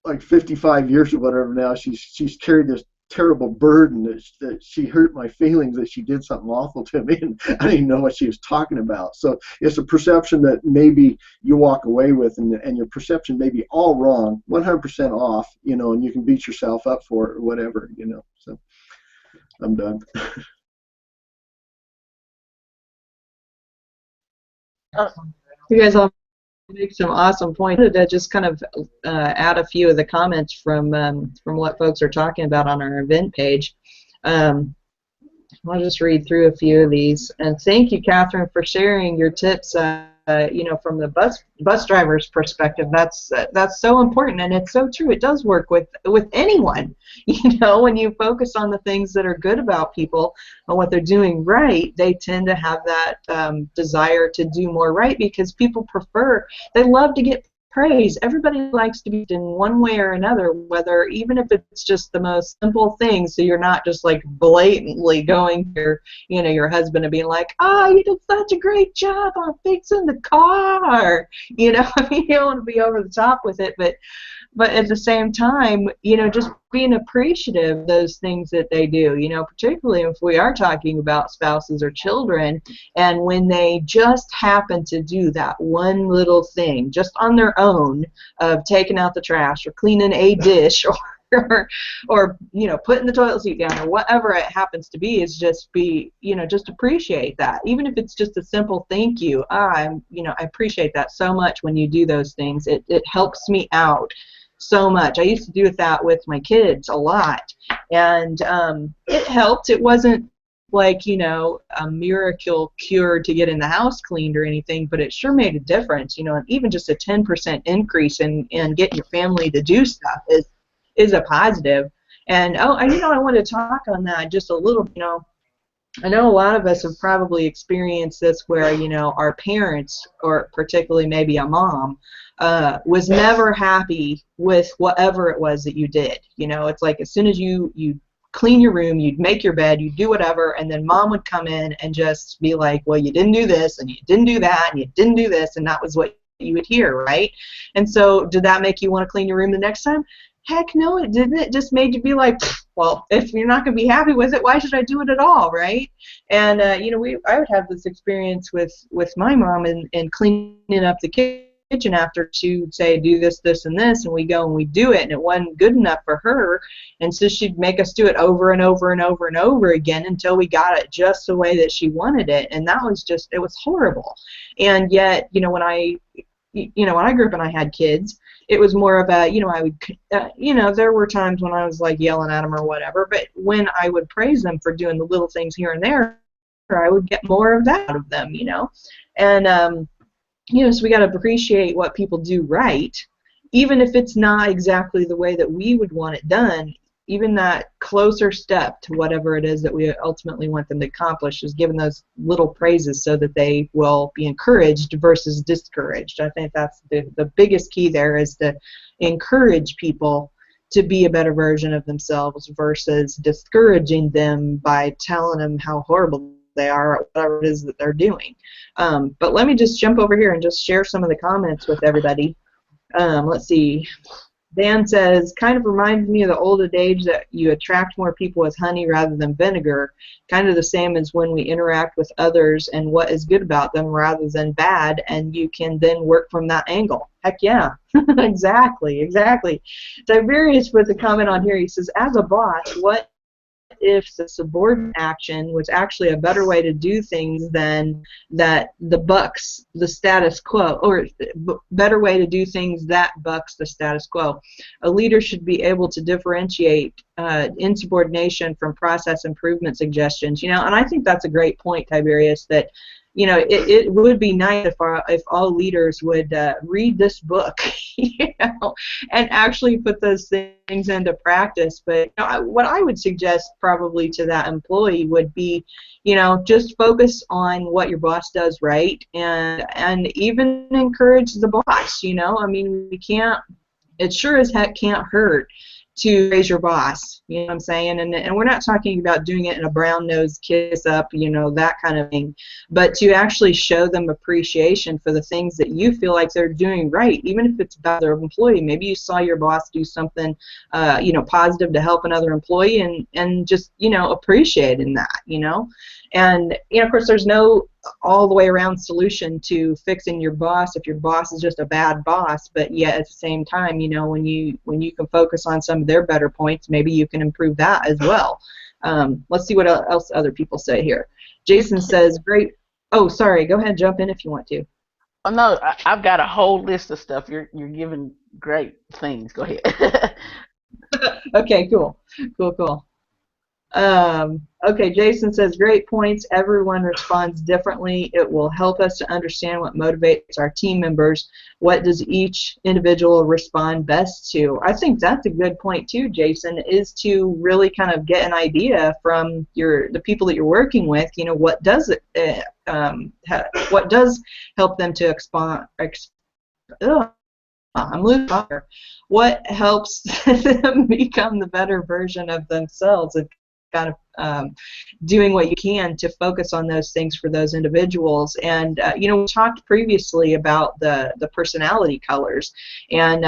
like 55 years or whatever now, she's carried this terrible burden that she hurt my feelings, that she did something awful to me, and I didn't even know what she was talking about. So it's a perception that maybe you walk away with, and your perception may be all wrong, 100% off, and you can beat yourself up for it or whatever, So I'm done. You guys all make some awesome points. I wanted to just kind of add a few of the comments from what folks are talking about on our event page. I'll just read through a few of these. And thank you, Catherine, for sharing your tips. From the bus driver's perspective, that's so important, and it's so true. It does work with anyone. When you focus on the things that are good about people and what they're doing right, they tend to have that desire to do more right, because people they love to get praise. Everybody likes to be in one way or another, whether even if it's just the most simple thing. So you're not just like blatantly going to your husband and being like, you did such a great job on fixing the car. You don't want to be over the top with it, but at the same time, just being appreciative of those things that they do, particularly if we are talking about spouses or children, and when they just happen to do that one little thing just on their own, of taking out the trash or cleaning a dish or putting the toilet seat down or whatever it happens to be, is just appreciate that. Even if it's just a simple thank you, I appreciate that so much when you do those things. It helps me out so much. I used to do that with my kids a lot, and it helped. It wasn't like a miracle cure to get in the house cleaned or anything, but it sure made a difference. And even just a 10% increase in getting your family to do stuff is a positive. And I want to talk on that just a little. I know a lot of us have probably experienced this where, you know, our parents, or particularly maybe a mom, was never happy with whatever it was that you did. You know, it's like as soon as you clean your room, you'd make your bed, you'd do whatever, and then mom would come in and just be like, well, you didn't do this, and you didn't do that, and you didn't do this, and that was what you would hear, right? And so did that make you want to clean your room the next time? Heck no, it didn't. It just made you be like, well, if you're not going to be happy with it, why should I do it at all, right? And you know, I would have this experience with my mom and cleaning up the kitchen after she would say, do this, this, and this, and we go and we do it, and it wasn't good enough for her, and so she'd make us do it over and over and over and over again until we got it just the way that she wanted it, and that was just, it was horrible. And yet, you know, when I grew up and I had kids, it was more of a, you know, I would, you know, there were times when I was like yelling at them or whatever, but when I would praise them for doing the little things here and there, I would get more of that out of them, you know. And, you know, so we got to appreciate what people do right, even if it's not exactly the way that we would want it done. Even that closer step to whatever it is that we ultimately want them to accomplish is giving those little praises so that they will be encouraged versus discouraged. I think that's the biggest key there, is to encourage people to be a better version of themselves versus discouraging them by telling them how horrible they are at whatever it is that they're doing. But let me just jump over here and just share some of the comments with everybody. Let's see. Dan says, kind of reminds me of the old adage that you attract more people with honey rather than vinegar, kind of the same as when we interact with others and what is good about them rather than bad, and you can then work from that angle. Heck yeah. Exactly. Tiberius with a comment on here. He says, as a boss, what if the subordinate action was actually a better way to do things than that the bucks the status quo, or better way to do things that bucks the status quo? A leader should be able to differentiate insubordination from process improvement suggestions. You know, and I think that's a great point, Tiberius, that, you know, it would be nice if all leaders would read this book, you know, and actually put those things into practice. But you know, what I would suggest probably to that employee would be, you know, just focus on what your boss does right, and even encourage the boss. You know, I mean, it sure as heck can't hurt to raise your boss, you know what I'm saying? And we're not talking about doing it in a brown-nosed kiss up, you know, that kind of thing, but to actually show them appreciation for the things that you feel like they're doing right, even if it's about their employee. Maybe you saw your boss do something, you know, positive to help another employee, and just, you know, appreciating that, you know. And, you know, of course, there's no all the way around solution to fixing your boss if your boss is just a bad boss, but yet at the same time, you know, when you can focus on some of their better points, maybe you can improve that as well. Let's see what else other people say here. Jason says, great. Oh, sorry, go ahead, jump in if you want to. Oh no, I've got a whole list of stuff. You're giving great things. Go ahead. Okay, cool. Okay, Jason says, great points. Everyone responds differently. It will help us to understand what motivates our team members. What does each individual respond best to? I think that's a good point too, Jason, is to really kind of get an idea from the people that you're working with. You know, what does help them to I'm losing fire. What helps them become the better version of themselves, and kind of doing what you can to focus on those things for those individuals. And you know, we talked previously about the personality colors, and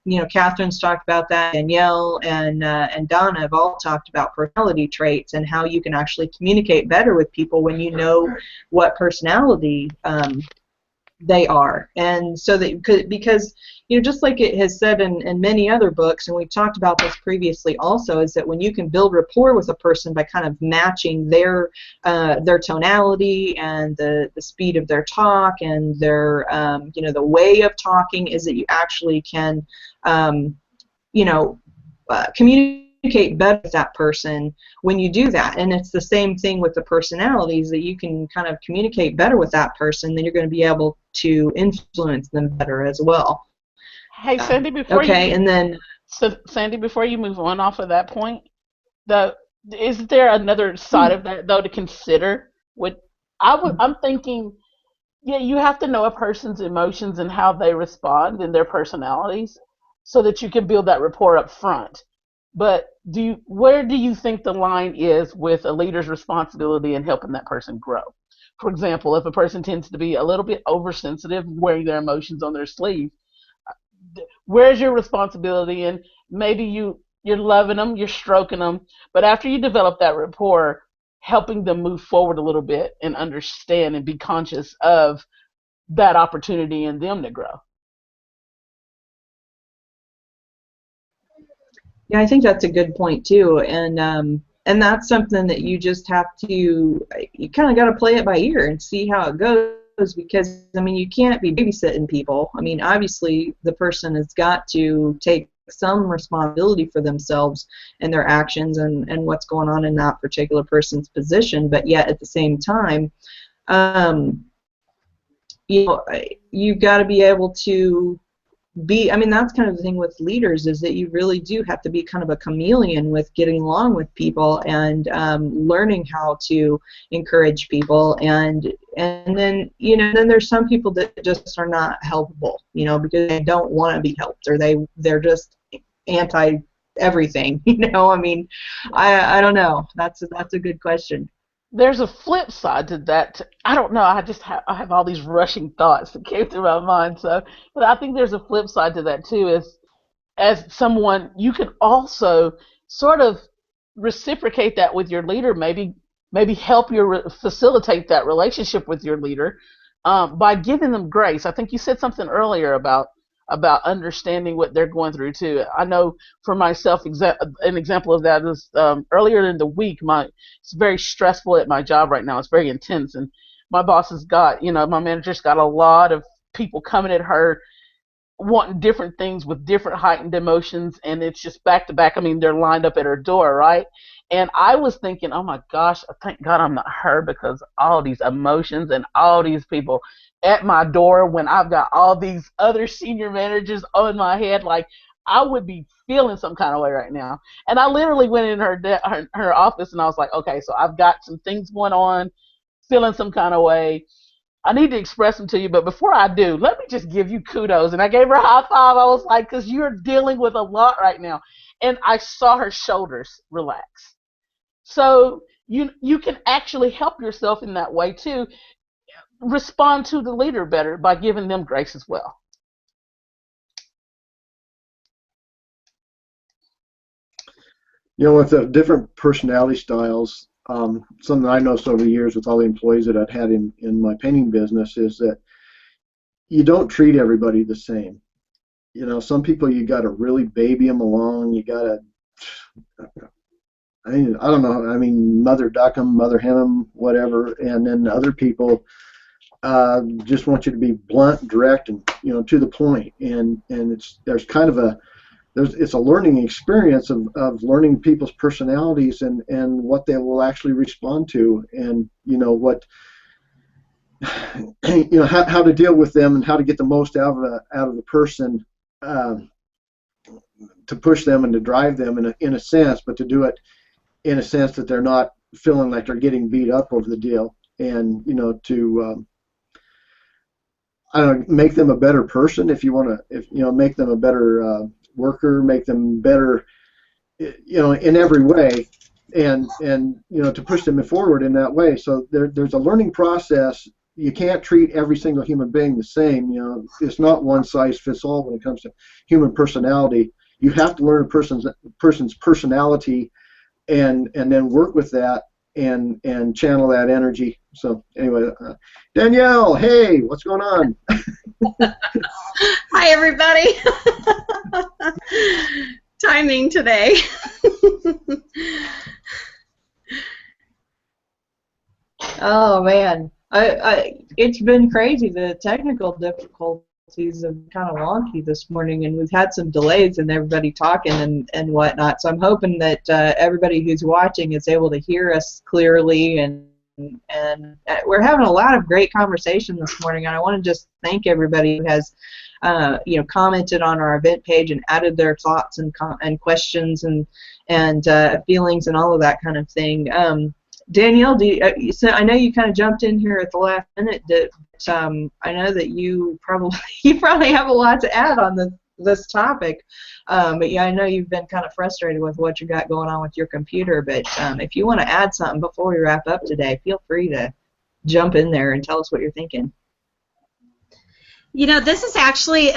you know, Catherine's talked about that, Danielle and Donna have all talked about personality traits and how you can actually communicate better with people when you know what personality they are. And so that, because you know, just like it has said in many other books, and we've talked about this previously also, is that when you can build rapport with a person by kind of matching their tonality and the speed of their talk and their you know, the way of talking, is that you actually can you know, communicate better with that person when you do that. And it's the same thing with the personalities, that you can kind of communicate better with that person, then you're going to be able to influence them better as well. Hey, Sandy, Sandy, before you move on off of that point, is there another side of that though to consider? I'm thinking, yeah, you have to know a person's emotions and how they respond and their personalities, so that you can build that rapport up front. But where do you think the line is with a leader's responsibility in helping that person grow? For example, if a person tends to be a little bit oversensitive, wearing their emotions on their sleeve, where's your responsibility? And maybe you're loving them, you're stroking them, but after you develop that rapport, helping them move forward a little bit and understand and be conscious of that opportunity in them to grow. Yeah, I think that's a good point too, and that's something that you just have to, you kind of got to play it by ear and see how it goes, because I mean you can't be babysitting people. I mean obviously the person has got to take some responsibility for themselves and their actions and what's going on in that particular person's position, but yet at the same time, um, you know, you've got to be able to I mean that's kind of the thing with leaders, is that you really do have to be kind of a chameleon with getting along with people and learning how to encourage people, and then then there's some people that just are not helpable, because they don't want to be helped, or they're just anti everything. I mean, I don't know. That's a good question. There's a flip side to that. I don't know. I have all these rushing thoughts that came through my mind. So, but I think there's a flip side to that too. As someone, you can also sort of reciprocate that with your leader. Maybe help facilitate that relationship with your leader by giving them grace. I think you said something earlier about understanding what they're going through too. I know for myself, an example of that is earlier in the week. It's very stressful at my job right now. It's very intense, and my boss has got, my manager's got a lot of people coming at her wanting different things with different heightened emotions, and it's just back to back. I mean, they're lined up at her door, right? And I was thinking, oh my gosh, thank God I'm not her, because all these emotions and all these people at my door when I've got all these other senior managers on my head, like I would be feeling some kind of way right now. And I literally went in her office and I was like, okay, so I've got some things going on, feeling some kind of way. I need to express them to you, but before I do, let me just give you kudos. And I gave her a high five. I was like, because you're dealing with a lot right now. And I saw her shoulders relax. So you can actually help yourself in that way too. Respond to the leader better by giving them grace as well. With the different personality styles, something I noticed over the years with all the employees that I've had in my painting business is that you don't treat everybody the same. Some people you got to really baby them along. You got to, I don't know. I mean, mother duck them, mother hen them, whatever. And then other people just want you to be blunt, direct, and to the point. And there's kind of it's a learning experience of learning people's personalities and what they will actually respond to, and what how to deal with them and how to get the most out of the person, to push them and to drive them in a sense, but to do it in a sense that they're not feeling like they're getting beat up over the deal, and to I don't know, make them a better person if you want to, make them a better worker, make them better, in every way, and to push them forward in that way. So there's a learning process. You can't treat every single human being the same. It's not one size fits all when it comes to human personality. You have to learn a person's personality, and then work with that and channel that energy. So anyway, Danielle, hey, what's going on? Hi, everybody. Timing today. Oh man, it's been crazy. The technical difficulties have kind of wonky this morning, and we've had some delays in everybody talking and whatnot. So I'm hoping that everybody who's watching is able to hear us clearly, and we're having a lot of great conversation this morning. And I want to just thank everybody who has commented on our event page and added their thoughts and questions and feelings and all of that kind of thing. Danielle, so I know you kind of jumped in here at the last minute. I know that you probably have a lot to add on this topic. But yeah, I know you've been kind of frustrated with what you got going on with your computer. But if you want to add something before we wrap up today, feel free to jump in there and tell us what you're thinking. This is actually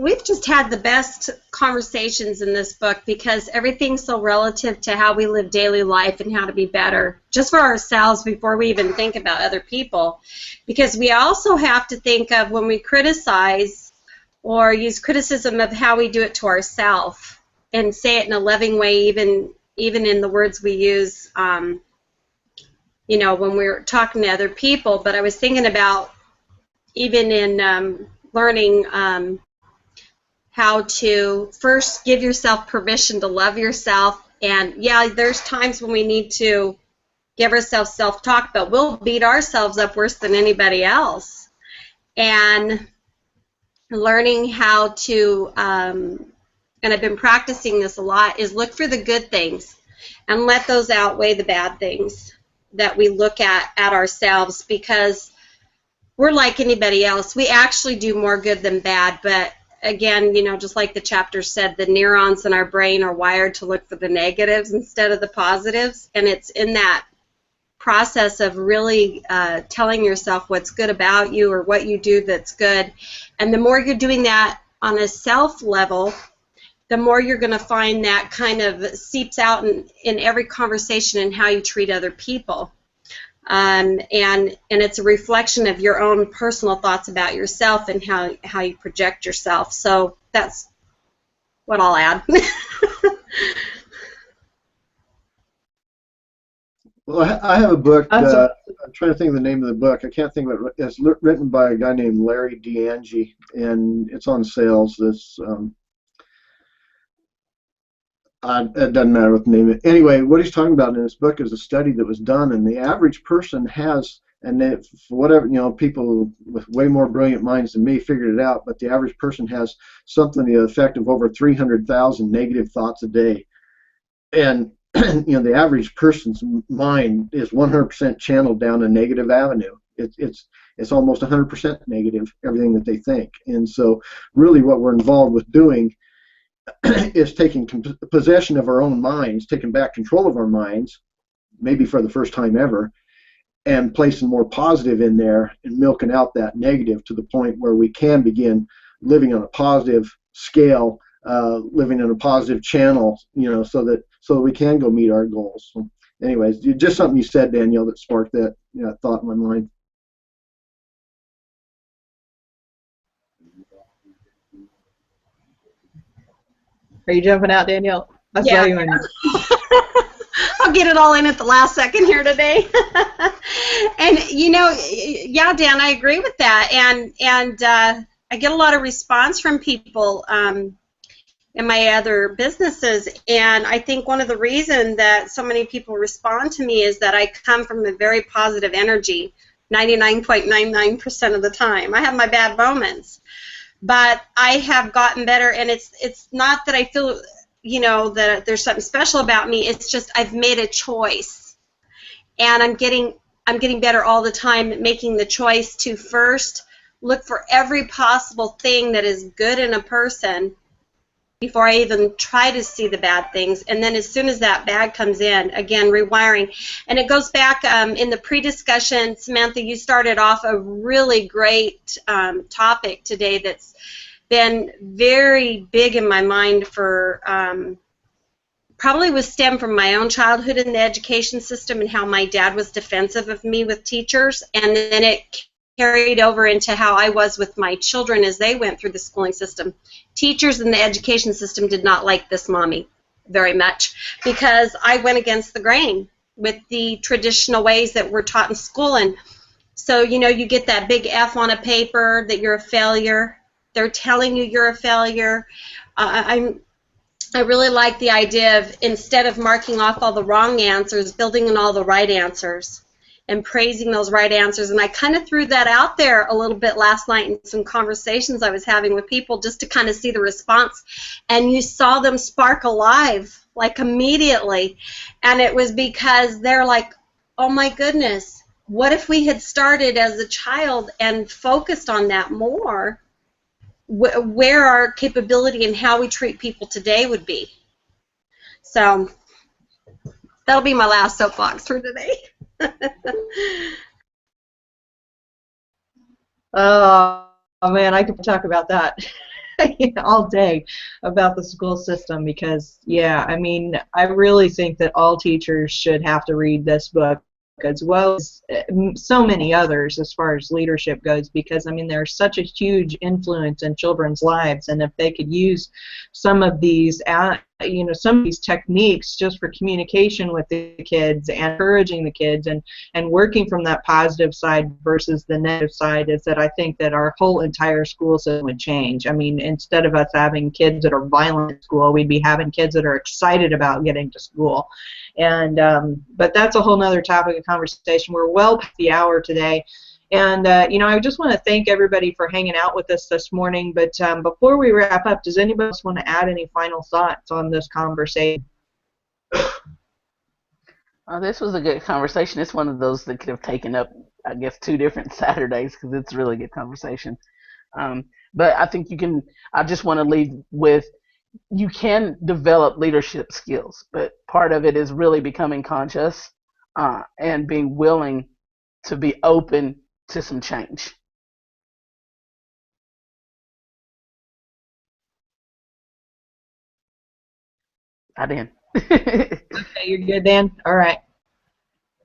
we've just had the best conversations in this book because everything's so relative to how we live daily life and how to be better just for ourselves before we even think about other people. Because we also have to think of when we criticize or use criticism of how we do it to ourselves and say it in a loving way, even in the words we use, when we're talking to other people. But I was thinking about even in learning how to first give yourself permission to love yourself. And yeah, there's times when we need to give ourselves self-talk, but we'll beat ourselves up worse than anybody else. And learning how to, and I've been practicing this a lot, is look for the good things and let those outweigh the bad things that we look at ourselves, because we're like anybody else. We actually do more good than bad, but again, just like the chapter said, the neurons in our brain are wired to look for the negatives instead of the positives, and it's in that process of really telling yourself what's good about you or what you do that's good. And the more you're doing that on a self level, the more you're going to find that kind of seeps out in every conversation and how you treat other people. And it's a reflection of your own personal thoughts about yourself and how you project yourself. So that's what I'll add. Well, I have a book. I'm trying to think of the name of the book. I can't think of it. It's written by a guy named Larry DeAngie, and it's on sales. It doesn't matter what the name is. Anyway, what he's talking about in this book is a study that was done, and the average person has, and for whatever, people with way more brilliant minds than me figured it out, but the average person has something to the effect of over 300,000 negative thoughts a day. And the average person's mind is 100% channeled down a negative avenue. It's almost 100% negative, everything that they think. And so really what we're involved with doing is taking possession of our own minds, taking back control of our minds, maybe for the first time ever, and placing more positive in there and milking out that negative to the point where we can begin living on a positive scale, living in a positive channel, so that we can go meet our goals. So anyways, just something you said, Danielle, that sparked that thought in my mind. Are you jumping out, Danielle? I saw you in. I'll get it all in at the last second here today. And yeah, Dan, I agree with that. And I get a lot of response from people in my other businesses, and I think one of the reasons that so many people respond to me is that I come from a very positive energy 99.99% of the time. I have my bad moments, but I have gotten better, and it's not that I feel that there's something special about me. It's just I've made a choice, and I'm getting better all the time, making the choice to first look for every possible thing that is good in a person before I even try to see the bad things. And then as soon as that bad comes in, again, rewiring. And it goes back in the pre-discussion, Samantha, you started off a really great topic today that's been very big in my mind for probably was stemmed from my own childhood in the education system and how my dad was defensive of me with teachers, and then it carried over into how I was with my children as they went through the schooling system. Teachers in the education system did not like this mommy very much because I went against the grain with the traditional ways that we're taught in school. And so, you get that big F on a paper that you're a failure. They're telling you you're a failure. I really like the idea of, instead of marking off all the wrong answers, building in all the right answers. and praising those right answers. And I kind of threw that out there a little bit last night in some conversations I was having with people just to kind of see the response. And you saw them spark alive, like immediately. And it was because they're like, oh my goodness, what if we had started as a child and focused on that more? Where our capability and how we treat people today would be. So that'll be my last soapbox for today. Oh man, I could talk about that all day about the school system because, yeah, I mean, I really think that all teachers should have to read this book as well as so many others as far as leadership goes, because I mean there's such a huge influence in children's lives, and if they could use some of these some of these techniques just for communication with the kids and encouraging the kids and working from that positive side versus the negative side, is that I think that our whole entire school system would change. I mean, instead of us having kids that are violent at school, we'd be having kids that are excited about getting to school. And but that's a whole nother topic of conversation. We're well past the hour today. And, I just want to thank everybody for hanging out with us this morning. But before we wrap up, does anybody else want to add any final thoughts on this conversation? This was a good conversation. It's one of those that could have taken up, I guess, 2 different Saturdays because it's a really good conversation. But I think I just want to leave with, you can develop leadership skills, but part of it is really becoming conscious and being willing to be open to some change. I did. Okay, you're good, Dan? All right.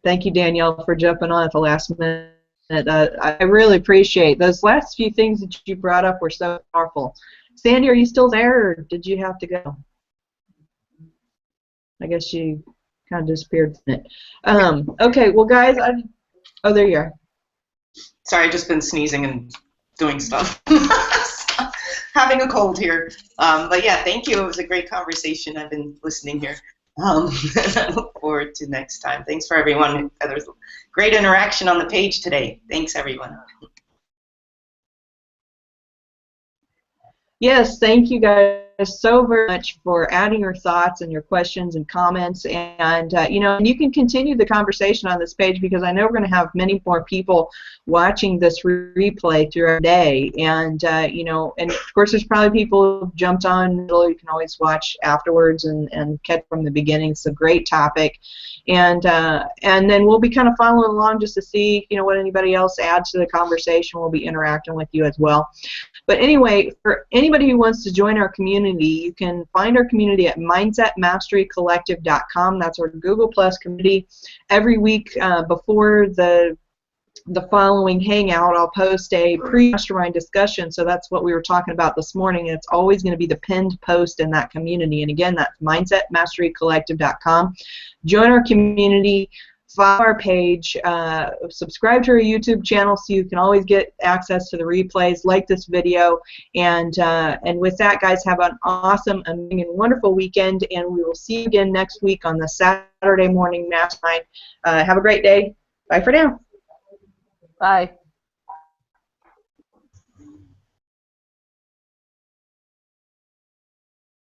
Thank you, Danielle, for jumping on at the last minute. I really appreciate those last few things that you brought up were so powerful. Sandy, are you still there, or did you have to go? I guess you kind of disappeared from it. Okay, well, guys, oh, there you are. Sorry, I've just been sneezing and doing stuff. Having a cold here. But yeah, thank you. It was a great conversation. I've been listening here. And I look forward to next time. Thanks for everyone. There's great interaction on the page today. Thanks, everyone. Yes, thank you guys so very much for adding your thoughts and your questions and comments, and you can continue the conversation on this page, because I know we're going to have many more people watching this replay throughout the day, and and of course there's probably people who jumped on middle. You can always watch afterwards and catch from the beginning. It's a great topic, and then we'll be kind of following along just to see what anybody else adds to the conversation. We'll be interacting with you as well. But anyway, for anybody who wants to join our community, you can find our community at mindsetmasterycollective.com. That's our Google Plus community. Every week before the following hangout, I'll post a pre-mastermind discussion. So that's what we were talking about this morning. It's always going to be the pinned post in that community. And again, that's mindsetmasterycollective.com. Join our community. Follow our page, subscribe to our YouTube channel so you can always get access to the replays, like this video, and with that, guys, have an awesome, amazing, and wonderful weekend, and we will see you again next week on the Saturday Morning Mastermind. Have a great day. Bye for now. Bye.